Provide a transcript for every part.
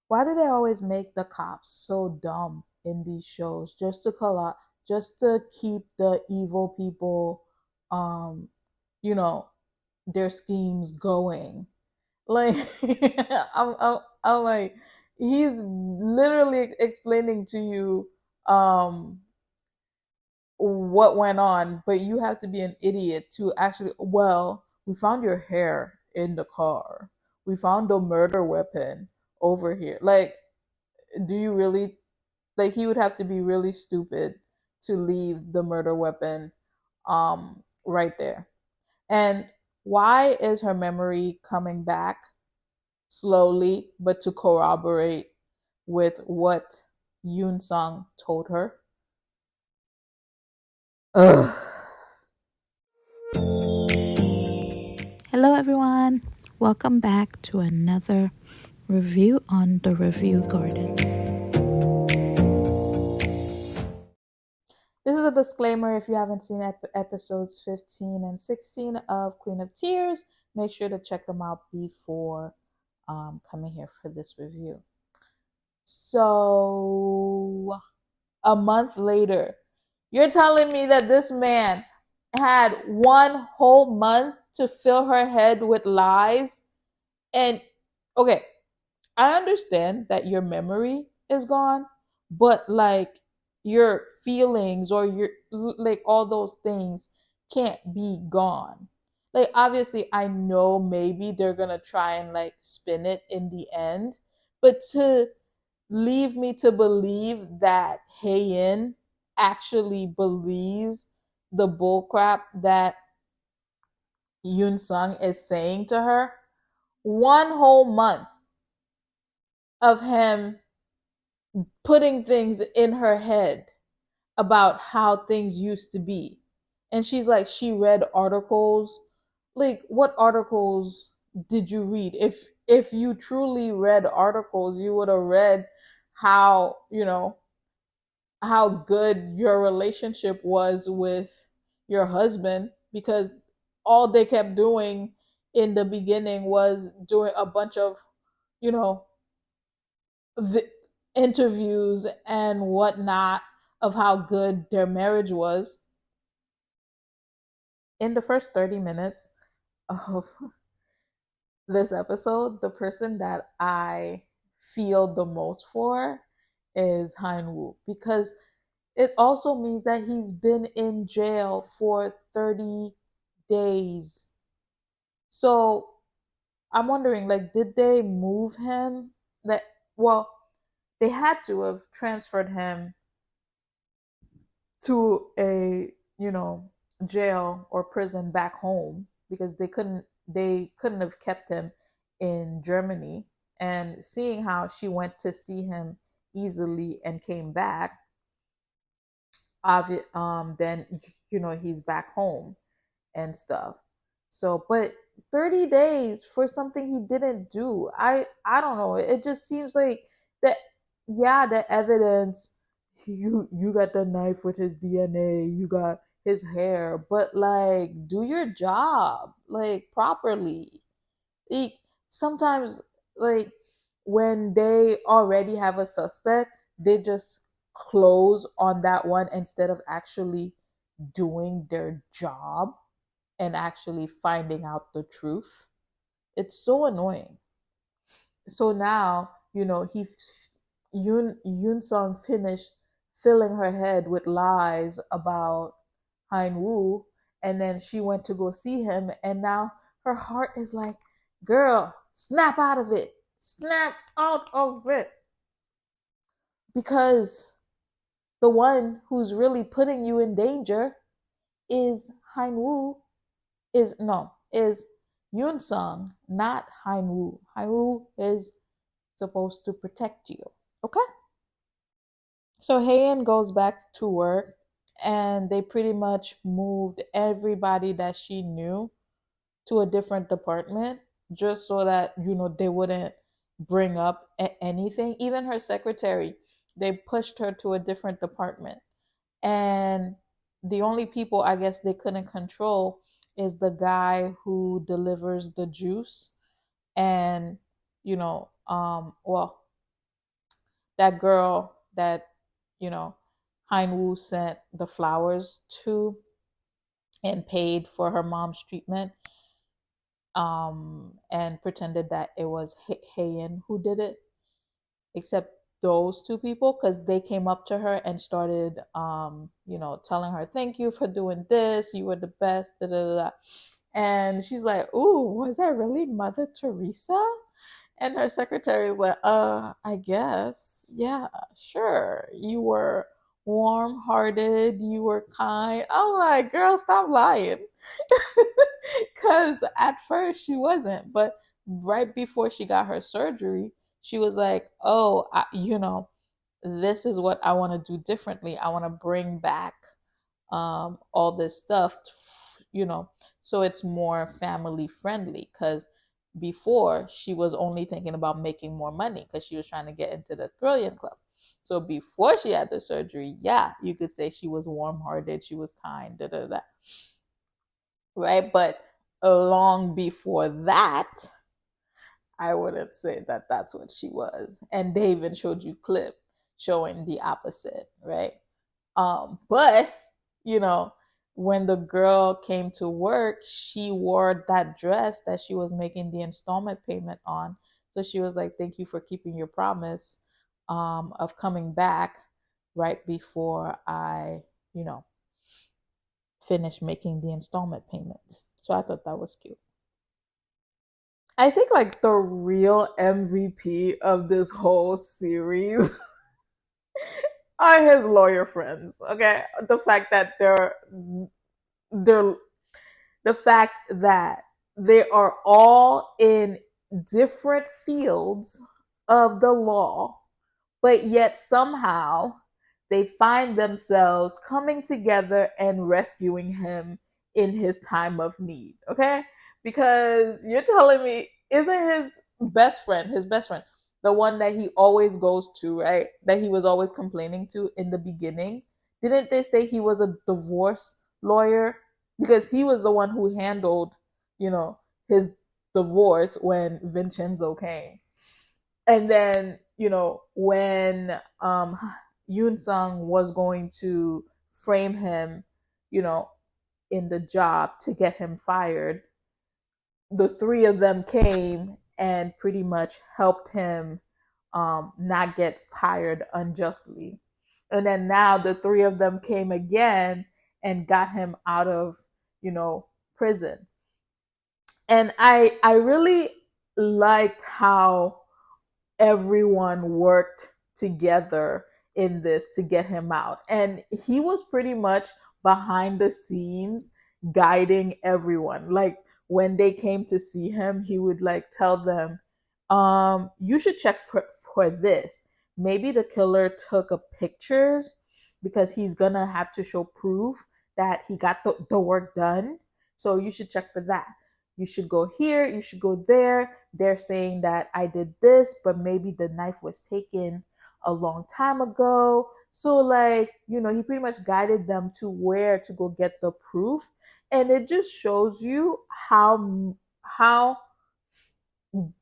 Why do they always make the cops so dumb in these shows just to just to keep the evil people, um, you know, their schemes going? Like, I'm like, he's literally explaining to you, what went on, but you have to be an idiot to actually, well, we found your hair in the car. We found the murder weapon over here. Like, do you really, like, he would have to be really stupid to leave the murder weapon right there. And why is her memory coming back slowly, but to corroborate with what Yoon Sung told her? Ugh. Hello, everyone. Welcome back to another review on the Review Garden. This is a disclaimer. If you haven't seen episodes 15 and 16 of Queen of Tears, make sure to check them out before coming here for this review. So, a month later, you're telling me that this man had one whole month to fill her head with lies? And okay, I understand that your memory is gone, but like your feelings or your, like, all those things can't be gone. Like, obviously, I know maybe they're gonna try and like spin it in the end, but to leave me to believe that Hayin actually believes the bullcrap that Yoon Sung is saying to her, one whole month of him putting things in her head about how things used to be. And she's like, she read articles. Like, what articles did you read? If you truly read articles, you would have read how, how good your relationship was with your husband, because all they kept doing in the beginning was doing a bunch of, you know, vi- interviews and whatnot of how good their marriage was. In the first 30 minutes of this episode, the person that I feel the most for is Han Woo, because it also means that he's been in jail for 30 days. So I'm wondering, like, did they move him? That, well, they had to have transferred him to a, jail or prison back home, because they couldn't have kept him in Germany. And seeing how she went to see him easily and came back, then he's back home and stuff. So, but 30 days for something he didn't do. I don't know. It just seems like that, yeah, the evidence, you got the knife with his DNA, you got his hair, but like, do your job like properly. Like, sometimes, like, when they already have a suspect, they just close on that one instead of actually doing their job and actually finding out the truth. It's so annoying. So now, Yun Sung finished filling her head with lies about Hein Woo, and then she went to go see him, and now her heart is like, girl, snap out of it. Snap out of it. Because the one who's really putting you in danger is Hein Woo, is Yoon Sung, not Hein Woo. Hein Woo is supposed to protect you. Okay? So Hayen goes back to work, and they pretty much moved everybody that she knew to a different department, just so that, they wouldn't bring up anything. Even her secretary, they pushed her to a different department. And the only people I guess they couldn't control is the guy who delivers the juice. And well, that girl that, you know, Hein Wu sent the flowers to and paid for her mom's treatment, and pretended that it was Hayin who did it, except those two people, because they came up to her and started, telling her, thank you for doing this, you were the best, da, da, da. And she's like, ooh, was that really Mother Teresa? And her secretary was like, I guess. Yeah, sure. You were warm hearted, you were kind. I'm like, girl, stop lying. Because at first she wasn't. But right before she got her surgery, she was like, oh, this is what I want to do differently. I want to bring back all this stuff, so it's more family friendly. Because before she was only thinking about making more money because she was trying to get into the Trillion Club. So before she had the surgery, yeah, you could say she was warm hearted, she was kind, da da da, right? But long before that, I wouldn't say that that's what she was. And they even showed you clip showing the opposite, right? But you know, when the girl came to work, she wore that dress that she was making the installment payment on. So she was like, "Thank you for keeping your promise, of coming back right before I, you know, finish making the installment payments." So I thought that was cute. I think like the real MVP of this whole series are his lawyer friends. Okay, the fact that they're the fact that they are all in different fields of the law, but yet somehow they find themselves coming together and rescuing him in his time of need. Okay? Because you're telling me, isn't his best friend, the one that he always goes to, right? That he was always complaining to in the beginning? Didn't they say he was a divorce lawyer? Because he was the one who handled, you know, his divorce when Vincenzo came. And then, when Yoon Sung was going to frame him, you know, in the job to get him fired, the three of them came and pretty much helped him not get fired unjustly. And then now the three of them came again and got him out of, prison. And I really liked how everyone worked together in this to get him out. And he was pretty much behind the scenes guiding everyone. Like when they came to see him, he would like tell them, you should check for this. Maybe the killer took a pictures because he's gonna have to show proof that he got the work done. So you should check for that. You should go here, you should go there. They're saying that I did this, but maybe the knife was taken a long time ago. So, like, he pretty much guided them to where to go get the proof. And it just shows you how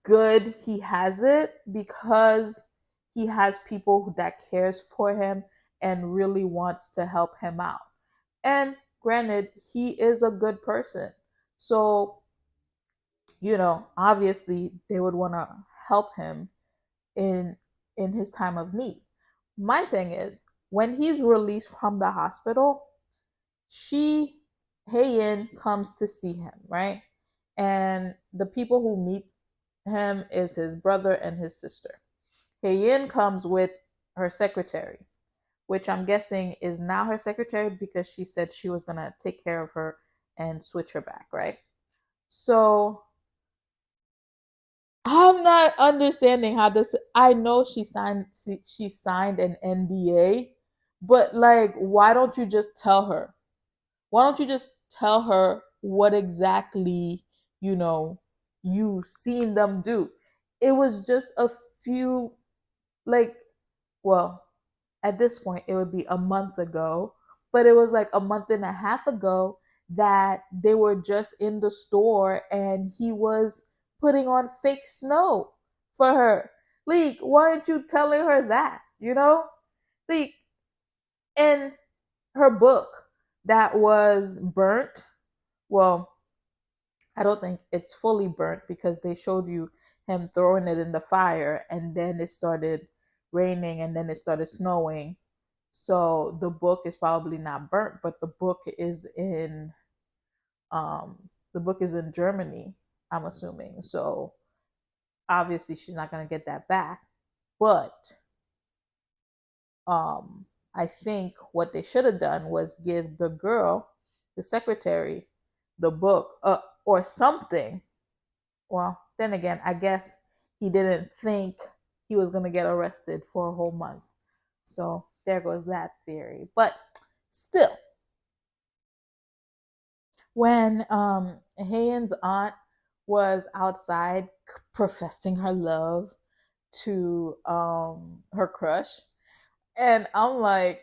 good he has it, because he has people that cares for him and really wants to help him out. And granted, he is a good person. So, obviously they would want to help him in his time of need. My thing is, when he's released from the hospital, she Hayin comes to see him, right? And the people who meet him is his brother and his sister. Hayin comes with her secretary, which I'm guessing is now her secretary because she said she was going to take care of her and switch her back, right? So I'm not understanding how this. I know she signed an NDA, but like, why don't you just tell her? Why don't you just tell her what exactly you know you seen them do? It was just a few, like, well, at this point it would be a month ago, but it was like a month and a half ago that they were just in the store and he was putting on fake snow for her. Leek, why aren't you telling her that? you know? The in her book that was burnt, well, I don't think it's fully burnt because they showed you him throwing it in the fire and then it started raining and then it started snowing. So the book is probably not burnt, but um the book is in Germany, I'm assuming. So obviously she's not going to get that back. But um I think what they should have done was give the girl, the secretary, the book or something. Well, then again, I guess he didn't think he was going to get arrested for a whole month. So there goes that theory. But still, when Hayen's aunt was outside professing her love to her crush, and I'm like,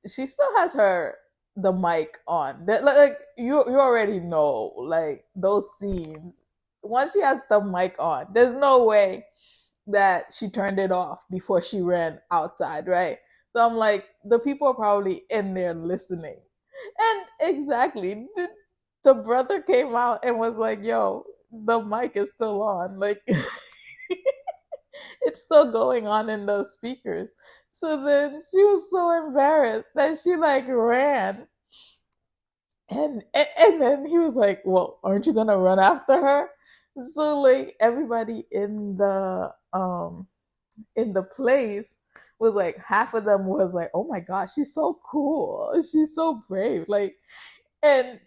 she still has the mic on. Like you already know, like those scenes. Once she has the mic on, there's no way that she turned it off before she ran outside, right? So I'm like, the people are probably in there listening. And exactly, the brother came out and was like, yo, the mic is still on. Like, it's still going on in those speakers. So then she was so embarrassed that she like ran. And then he was like, well, aren't you gonna run after her? So like everybody in the place was like, half of them was like, oh my gosh, she's so cool, she's so brave, like. And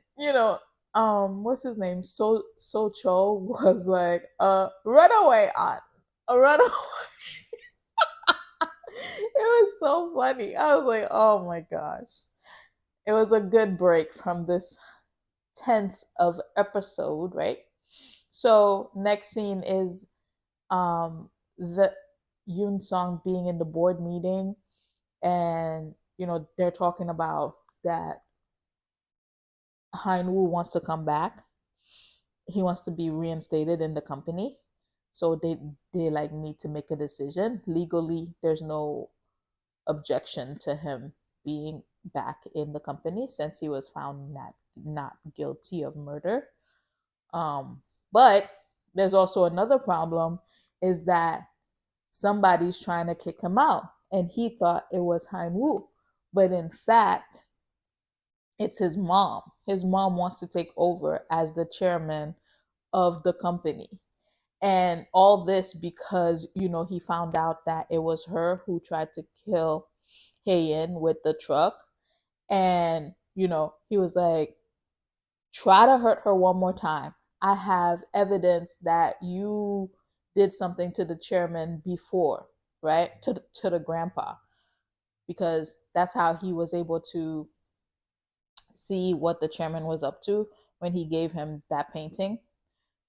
what's his name, so Cho was like, run away, aunt, run away. It was so funny. I was like, oh my gosh, it was a good break from this tense of episode, right? So next scene is the Yoon Song being in the board meeting, and they're talking about that Hein Woo wants to come back. He wants to be reinstated in the company. So they like need to make a decision. Legally, there's no objection to him being back in the company since he was found not guilty of murder. But there's also another problem, is that somebody's trying to kick him out, and he thought it was Hein Woo, but in fact, it's his mom. His mom wants to take over as the chairman of the company. And all this because, he found out that it was her who tried to kill Hayen with the truck. And, he was like, try to hurt her one more time. I have evidence that you did something to the chairman before, right? To the grandpa, because that's how he was able to see what the chairman was up to when he gave him that painting.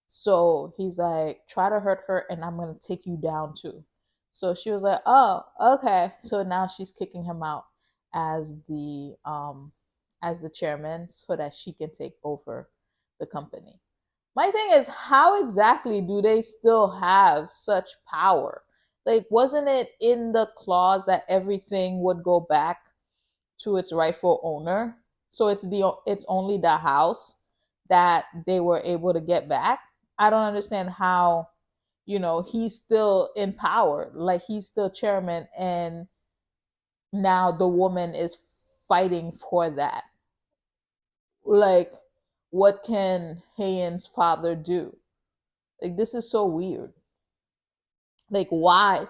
So he's like, try to hurt her and I'm going to take you down too. So she was like, oh, okay. So now she's kicking him out as the chairman so that she can take over the company. My thing is, how exactly do they still have such power? Like, wasn't it in the clause that everything would go back to its rightful owner? So it's only the house that they were able to get back. I don't understand how, he's still in power, like he's still chairman, and now the woman is fighting for that. Like, what can Hayen's father do? Like, this is so weird. Like, why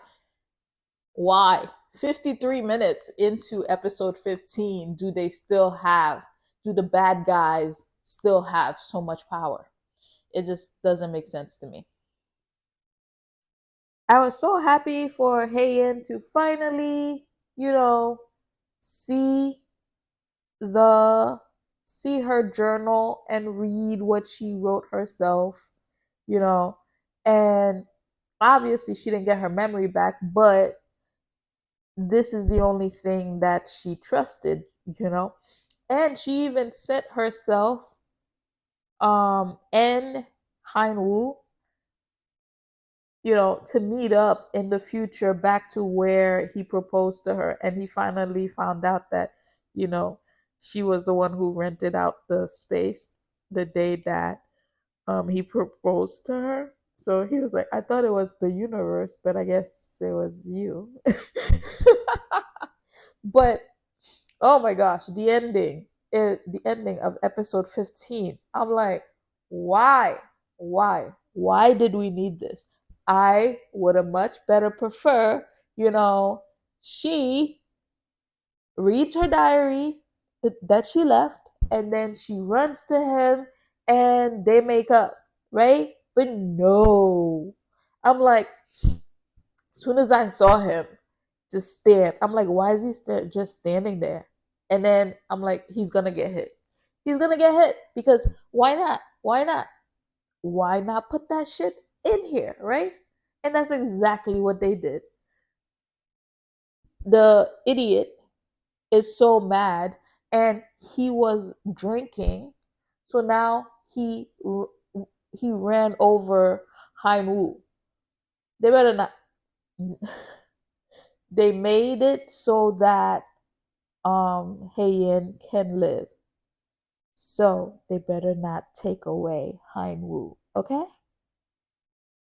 53 minutes into episode 15 do the bad guys still have so much power? It just doesn't make sense to me. I was so happy for Hayen to finally, you know, see the see her journal and read what she wrote herself, you know. And obviously she didn't get her memory back, but this is the only thing that she trusted, you know. And she even set herself and Hein Wu, to meet up in the future back to where he proposed to her. And he finally found out that, you know, she was the one who rented out the space the day that he proposed to her. So he was like, I thought it was the universe, but I guess it was you. But oh my gosh, the ending of episode 15. I'm like, why? Why did we need this? I would have much better prefer, you know, she reads her diary that she left, and then she runs to him and they make up, right? But no. I'm like, as soon as I saw him just stand, I'm like, why is he just standing there? And then I'm like, he's gonna get hit. He's gonna get hit because why not? Why not? Why not put that shit in here, right? And that's exactly what they did. The idiot is so mad, and he was drinking, so now he ran over Han Wu. They better not. They made it so that Heian can live. So they better not take away Han Wu, okay?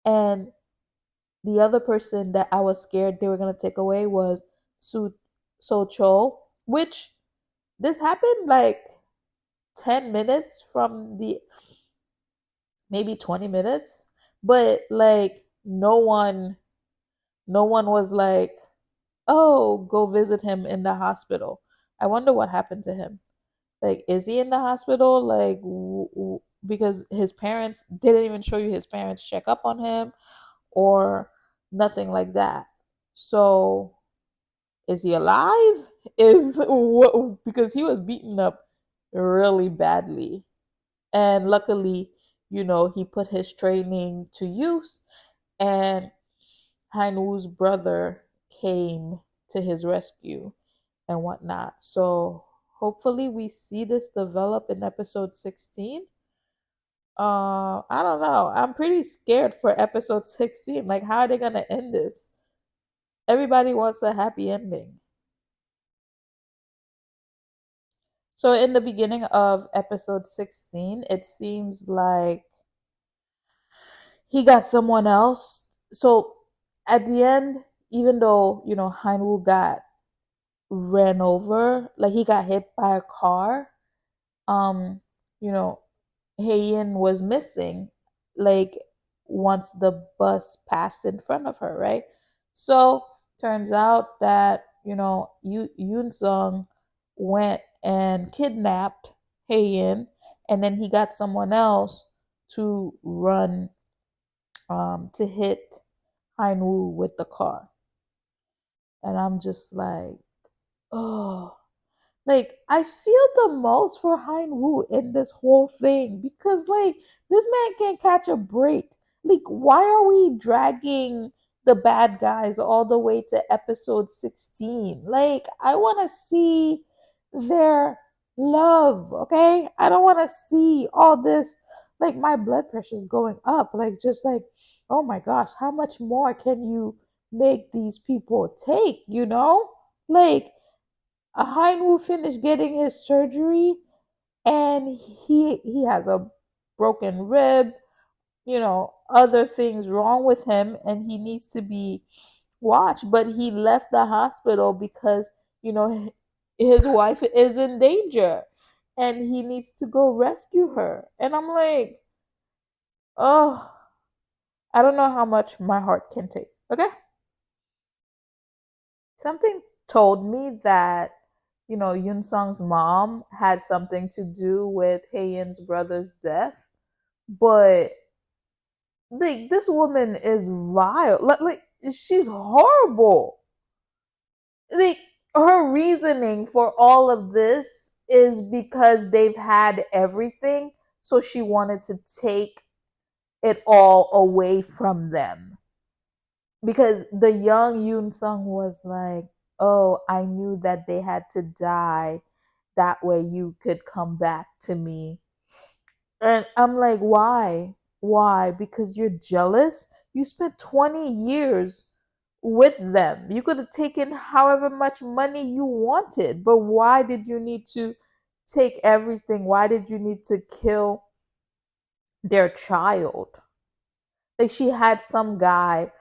And the other person that I was scared they were gonna take away was Su So Cho, which this happened like 10 minutes from the maybe 20 minutes, but like no one was like, oh, go visit him in the hospital. I wonder what happened to him. Like, is he in the hospital? Like, because his parents didn't even show you his parents check up on him or nothing like that. So, is he alive? Because he was beaten up really badly. And luckily, he put his training to use, and Hainu's brother came to his rescue and whatnot. So hopefully we see this develop in episode 16. I don't know. I'm pretty scared for episode 16. Like, how are they gonna end this? Everybody wants a happy ending. So in the beginning of episode 16, it seems like he got someone else. So at the end, even though, Heinwu got ran over, like he got hit by a car, um, you know, Heian was missing, like once the bus passed in front of her, right? So turns out that, Yoon Sung went and kidnapped Heian, and then he got someone else to run, to hit Hainwoo with the car. And I'm just like, oh, like I feel the most for Hein Wu in this whole thing because like this man can't catch a break. Like why are we dragging the bad guys all the way to episode 16? Like I want to see their love, okay? I don't want to see all this like my blood pressure's going up like just like oh my gosh, how much more can you make these people take, Like Heinwu finished getting his surgery and he has a broken rib, other things wrong with him and he needs to be watched. But he left the hospital because, his wife is in danger and he needs to go rescue her. And I'm like, oh, I don't know how much my heart can take. Okay? Something told me that Yun Sung's mom had something to do with Haeyeon's brother's death, but like this woman is vile. Like she's horrible. Like her reasoning for all of this is because they've had everything, so she wanted to take it all away from them. Because the young Yoon Sung was like, "Oh, I knew that they had to die. That way you could come back to me." And I'm like, "Why? Why? Because you're jealous? You spent 20 years with them. You could have taken however much money you wanted, but why did you need to take everything? Why did you need to kill their child? Like she had some guy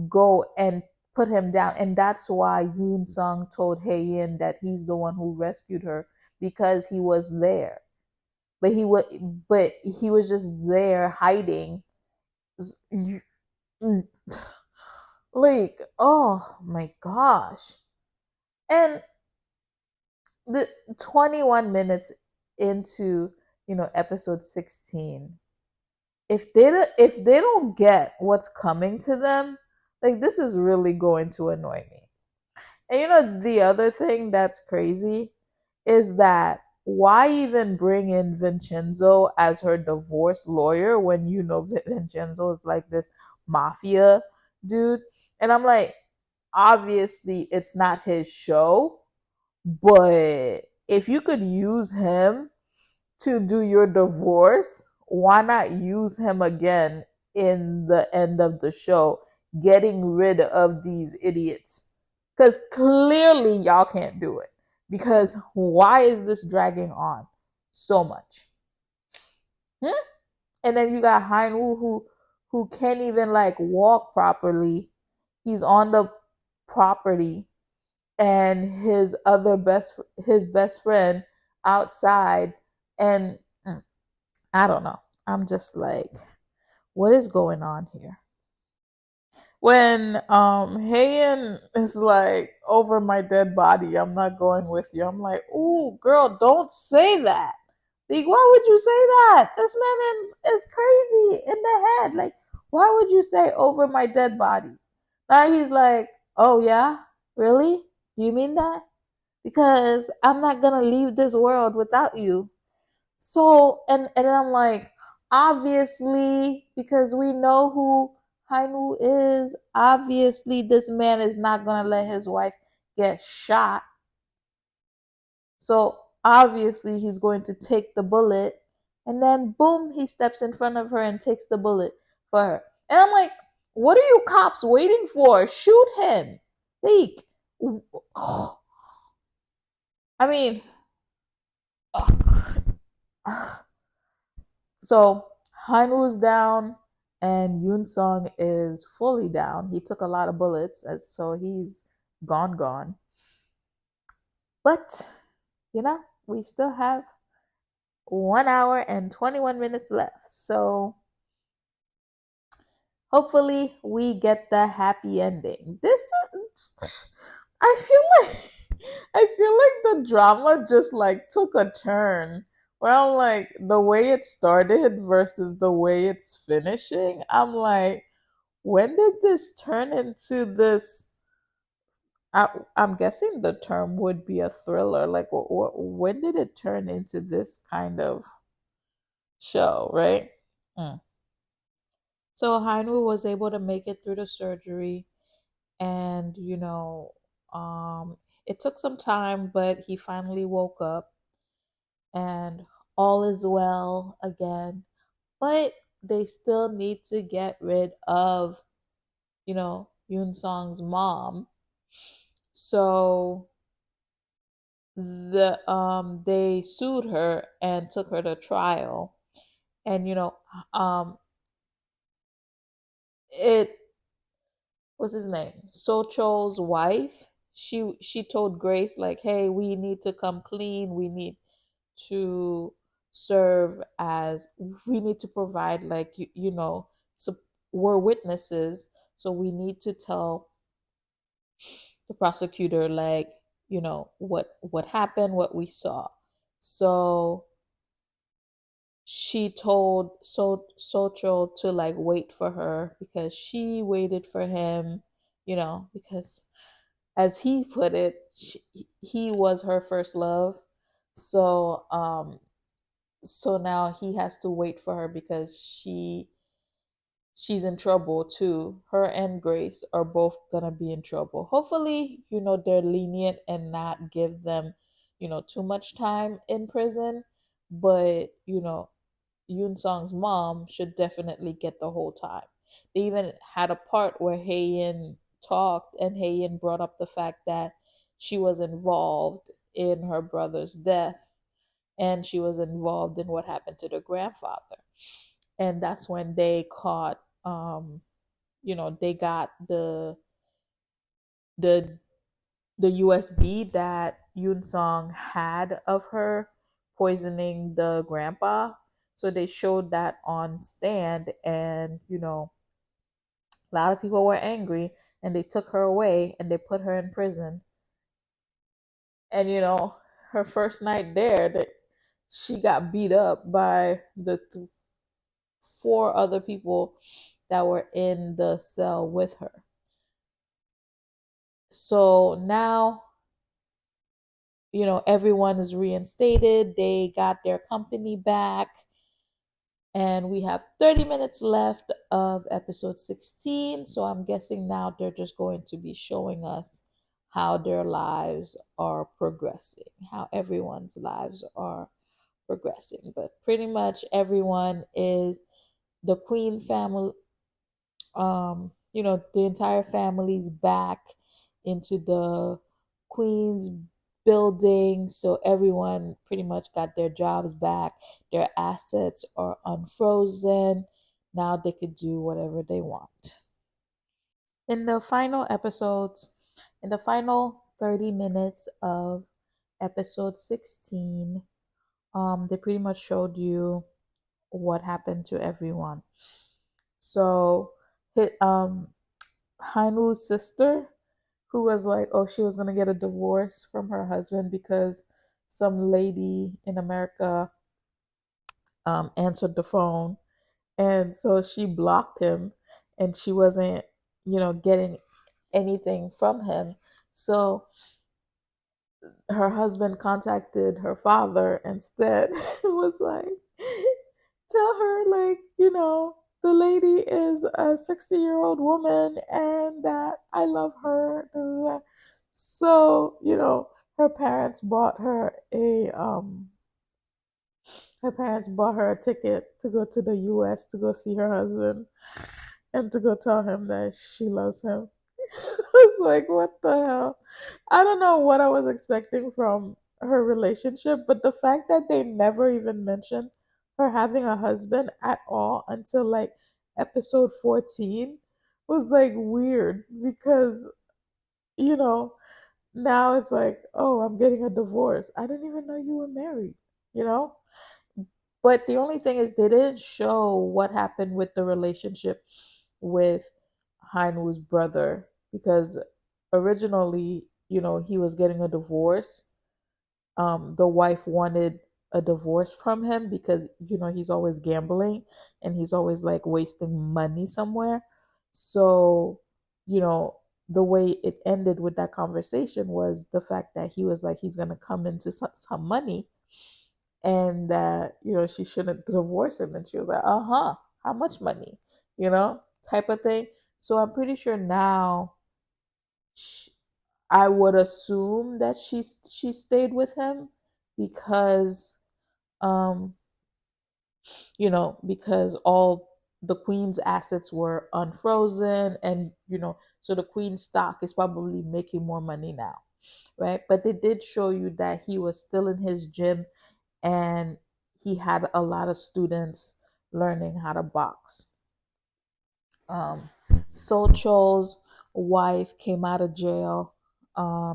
go and put him down, and that's why Yoon Sung told Hae-in that he's the one who rescued her because he was there. But he was just there hiding. Like, oh my gosh. And the 21 minutes into, episode 16, if they don't get what's coming to them, like this is really going to annoy me. And the other thing that's crazy is that why even bring in Vincenzo as her divorce lawyer when Vincenzo is like this mafia dude? And I'm like, obviously it's not his show, but if you could use him to do your divorce, why not use him again in the end of the show, getting rid of these idiots? Because clearly y'all can't do it. Because why is this dragging on so much? Hmm? And then you got Hainwoo who can't even like walk properly. He's on the property, and his best friend outside, and I don't know. I'm just like, what is going on here? When Hayen is like, over my dead body, I'm not going with you. I'm like, ooh, girl, don't say that. Like, why would you say that? This man is crazy in the head. Like, why would you say over my dead body? Now he's like, oh yeah, really? Do you mean that? Because I'm not gonna leave this world without you. So and I'm like, obviously, because we know who Hainu is, obviously this man is not gonna let his wife get shot. So obviously he's going to take the bullet, and then boom, he steps in front of her and takes the bullet for her. And I'm like, what are you cops waiting for? Shoot him. Like, I mean, so Hanwoo's down and Yoon Sung is fully down. He took a lot of bullets, so he's gone. But we still have 1 hour and 21 minutes left. So hopefully we get the happy ending. I feel like the drama just like took a turn. Well, like the way it started versus the way it's finishing, I'm like, when did this turn into this? I'm guessing the term would be a thriller. Like, when did it turn into this kind of show, right? Mm. So Hainu was able to make it through the surgery, and it took some time, but he finally woke up, and all is well again. But they still need to get rid of, Yoon Song's mom. So they sued her and took her to trial. And it what's his name? Socho's wife. She told Grace like, "Hey, we need to come clean. We need to serve as we need to provide like so we're witnesses, so we need to tell the prosecutor like what happened, what we saw." So she told Socho to like wait for her because she waited for him, because as he put it, he was her first love. So now he has to wait for her because she's in trouble too. Her and Grace are both gonna be in trouble. Hopefully, they're lenient and not give them, too much time in prison. But Yoon Song's mom should definitely get the whole time. They even had a part where Heian talked, and Heian brought up the fact that she was involved in her brother's death, and she was involved in what happened to the grandfather. And that's when they caught, they got the the USB that Yoon Song had of her poisoning the grandpa. So they showed that on stand, and a lot of people were angry, and they took her away and they put her in prison. And her first night there, that she got beat up by the four other people that were in the cell with her. So now, everyone is reinstated. They got their company back. And we have 30 minutes left of episode 16. So I'm guessing now they're just going to be showing us how their lives are progressing, how everyone's lives are progressing. But pretty much everyone is the Queen family, the entire family's back into the Queen's building. So everyone pretty much got their jobs back. Their assets are unfrozen. Now they could do whatever they want. In the final episodes, in the final 30 minutes of episode 16, they pretty much showed you what happened to everyone. So, Hainu's sister, who was like, oh, she was gonna get a divorce from her husband because some lady in America answered the phone, and so she blocked him, and she wasn't, getting anything from him. So her husband contacted her father instead. It was like, tell her, like, the lady is a 60-year-old woman and that I love her. So, her parents bought her a ticket to go to the US to go see her husband and to go tell him that she loves him. I was like, what the hell? I don't know what I was expecting from her relationship, but the fact that they never even mentioned her having a husband at all until like episode 14 was like weird because, you know, now it's like, oh, I'm getting a divorce. I didn't even know you were married, you know? But the only thing is, they didn't show what happened with the relationship with Hainu's brother because originally, he was getting a divorce. The wife wanted a divorce from him because, he's always gambling and he's always like wasting money somewhere. So, you know, the way it ended with that conversation was the fact that he was like, he's going to come into some money and that she shouldn't divorce him, and she was like, uh-huh, how much money, you know type of thing. So I'm pretty sure now sh I would assume that she stayed with him because um because all the queen's assets were unfrozen, and so the queen's stock is probably making more money now, right? But they did show you that he was still in his gym, and he had a lot of students learning how to box. Um, Solcho's wife came out of jail,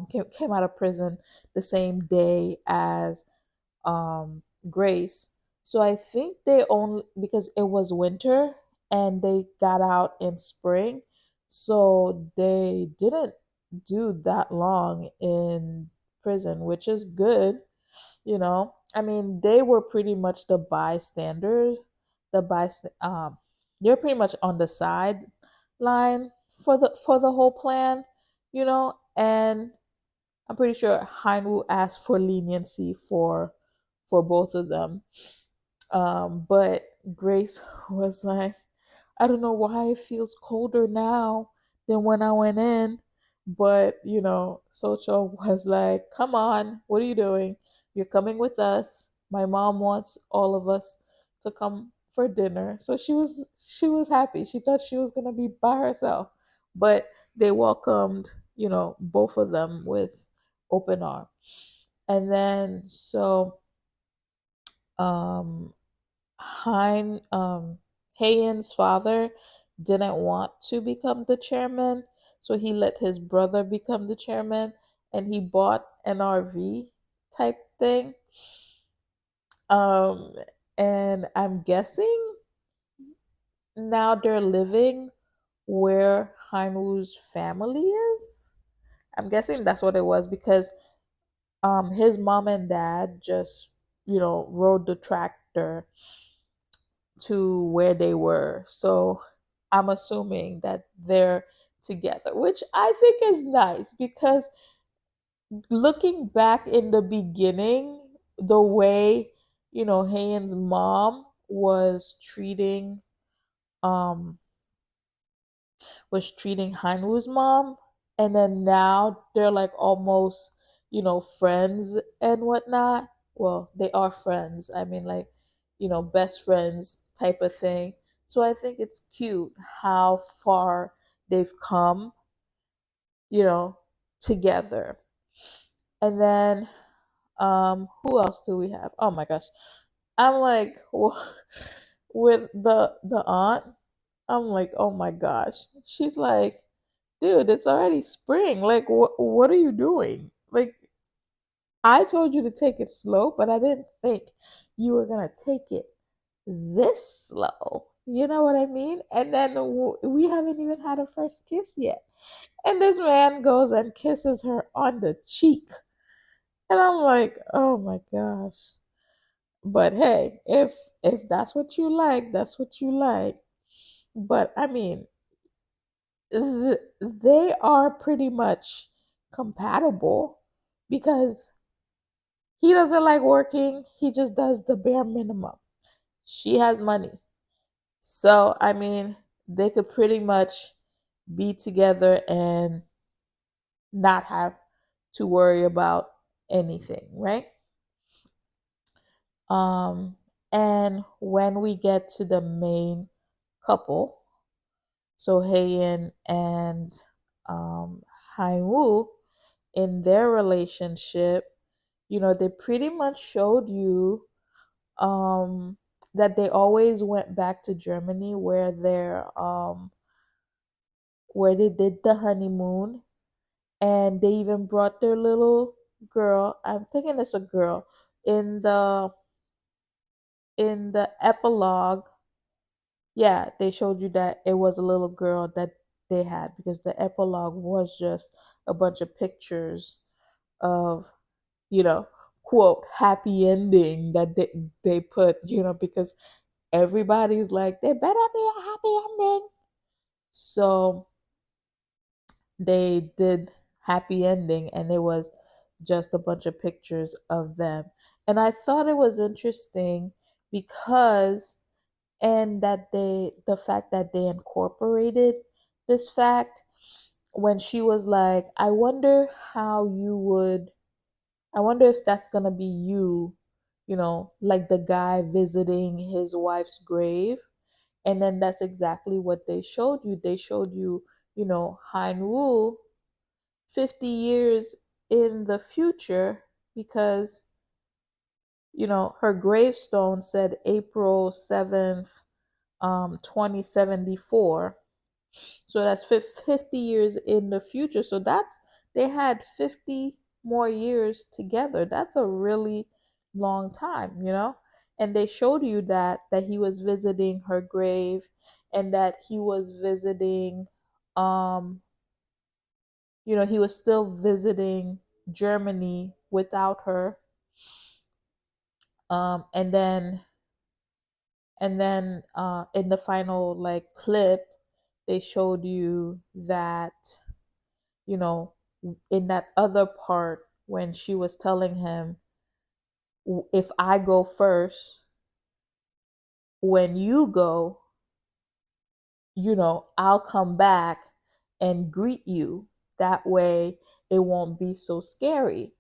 came out of prison the same day as Grace. So I think they only, because it was winter and they got out in spring, so they didn't do that long in prison, which is good. I mean, they were pretty much the bystanders. The byst they're pretty much on the sideline for the whole plan, and I'm pretty sure Heinwu asked for leniency for both of them. But Grace was like, I don't know why it feels colder now than when I went in. But, Socho was like, come on, what are you doing? You're coming with us. My mom wants all of us to come for dinner. So she was happy. She thought she was gonna be by herself. But they welcomed, both of them with open arms. And then so um Hayen's father didn't want to become the chairman, so he let his brother become the chairman, and he bought an RV type thing. Um, and I'm guessing now they're living where Heinwu's family is. I'm guessing that's what it was because his mom and dad just, rode the tractor to where they were. So I'm assuming that they're together, which I think is nice because looking back in the beginning, the way, Hayen's mom um was treating Hanwoo's mom, and then now they're like almost, friends and whatnot. Well, they are friends. I mean, like, best friends type of thing. So I think it's cute how far they've come, you know, together. And then, who else do we have? Oh my gosh, I'm like, with the aunt. I'm like, oh my gosh. She's like, dude, it's already spring. Like, what are you doing? Like, I told you to take it slow, but I didn't think you were gonna take it this slow. You know what I mean? And then we haven't even had a first kiss yet. And this man goes and kisses her on the cheek. And I'm like, oh my gosh. But hey, if that's what you like, that's what you like. But I mean, they are pretty much compatible because he doesn't like working, he just does the bare minimum. She has money. So, I mean, they could pretty much be together and not have to worry about anything, right? Um, and when we get to the main couple, so Heian and Hainwoo, in their relationship, they pretty much showed you um, that they always went back to Germany where they did the honeymoon, and they even brought their little girl. I'm thinking it's a girl in the epilogue. Yeah, they showed you that it was a little girl that they had because the epilogue was just a bunch of pictures of, you know, quote, happy ending that they put, because everybody's like, there better be a happy ending. So they did happy ending, and it was just a bunch of pictures of them. And I thought it was interesting because and that the fact that they incorporated this fact when she was like, how you would I wonder if that's gonna be you, like the guy visiting his wife's grave. And then that's exactly what they showed you. They showed you, Han Wu 50 years in the future because, her gravestone said April 7th, 2074. So that's 50 years in the future. So they had 50 more years together. That's a really long time, And they showed you that he was visiting her grave, and that he was visiting he was still visiting Germany without her. And then in the final like clip, they showed you that, you know, in that other part when she was telling him, if I go first, when you go, I'll come back and greet you. That way it won't be so scary.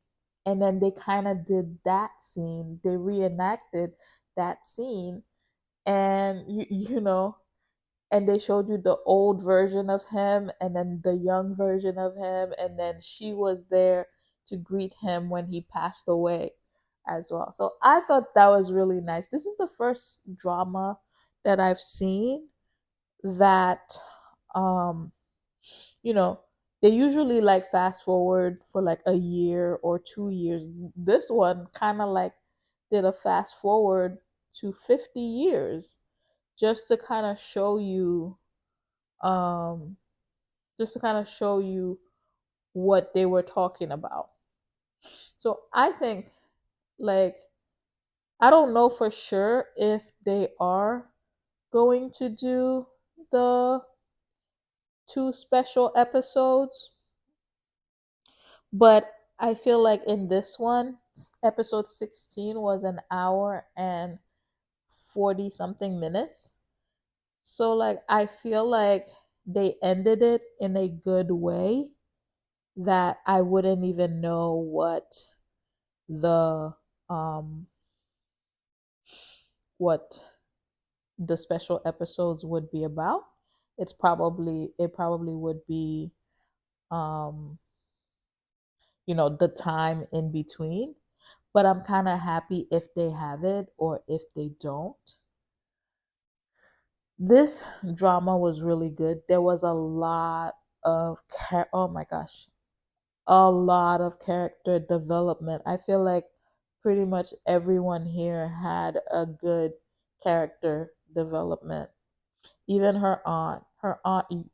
And then they kind of did that scene. They reenacted that scene. and and they showed you the old version of him and then the young version of him, and then she was there to greet him when he passed away as well. So I thought that was really nice. This is the first drama that I've seen that um you know they usually like fast forward for like a year or 2 years. This one kind of like did a fast forward to 50 years just to kind of show you um just to kind of show you what they were talking about. So I think, like, I don't know for sure if they are going to do the two special episodes, but I feel like in this one, episode 16 was an hour and 40 something minutes. So, like, I feel like they ended it in a good way that I wouldn't even know the um what the special episodes would be about. It probably would be um the time in between, but I'm kind of happy if they have it or if they don't. This drama was really good. There was a lot of oh my gosh, a lot of character development. I feel like pretty much everyone here had a good character development. Even her aunt, in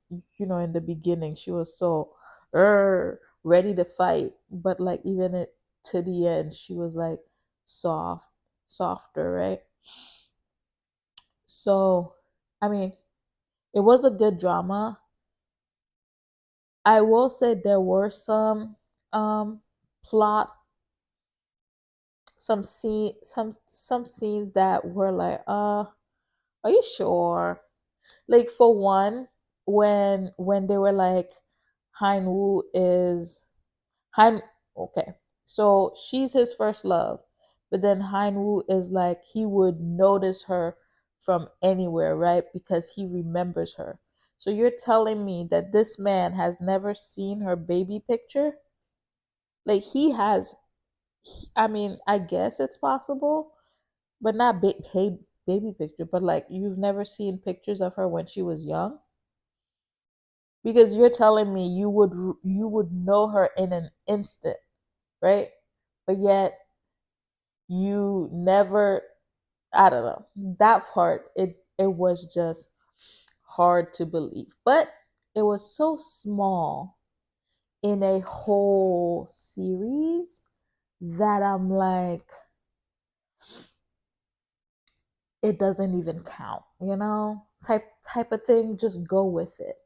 the beginning, she was so ready to fight, but like even to the end, she was like softer, right? So, I mean, it was a good drama. I will say there were um plot some scenes that were like, are you sure? Like, for one, when they were like, hein Wu is hein okay, so she's his first love, but then hein Wu is like, he would notice her from anywhere, right? Because he remembers her. So you're telling me that this man has never seen her baby picture? Like, he has. I mean, I guess it's possible, but not baby picture, but like, you've never seen pictures of her when she was young? Because you're telling me you would know her in an instant, right? But yet you never. I don't know. That part, it was just hard to believe. But it was so small in a whole series that I'm like, it doesn't even count, type of thing. Just go with it.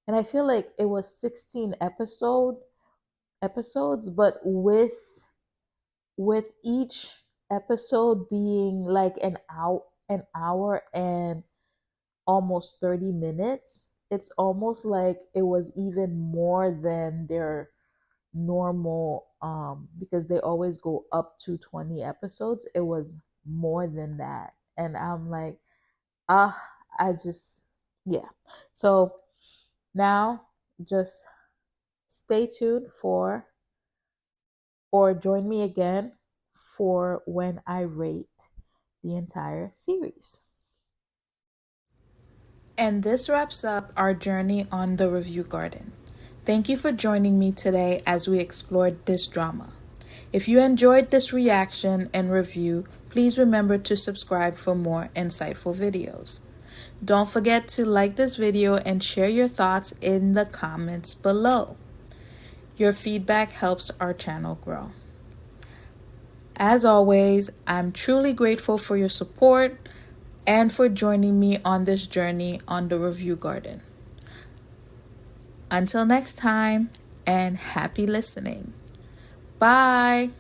And I feel like it was 16 episodes, but with each episode being like an hour and almost 30 minutes, it's almost like it was even more than their normal, because they always go up to 20 episodes. It was more than that, and I'm like, ah, I just, yeah. So now, just stay tuned for, or join me again for when I rate the entire series. And this wraps up our journey on the Review Garden. Thank you for joining me today as we explored this drama. If you enjoyed this reaction and review, please remember to subscribe for more insightful videos. Don't forget to like this video and share your thoughts in the comments below. Your feedback helps our channel grow. As always, I'm truly grateful for your support and for joining me on this journey on the Review Garden. Until next time, and happy listening. Bye.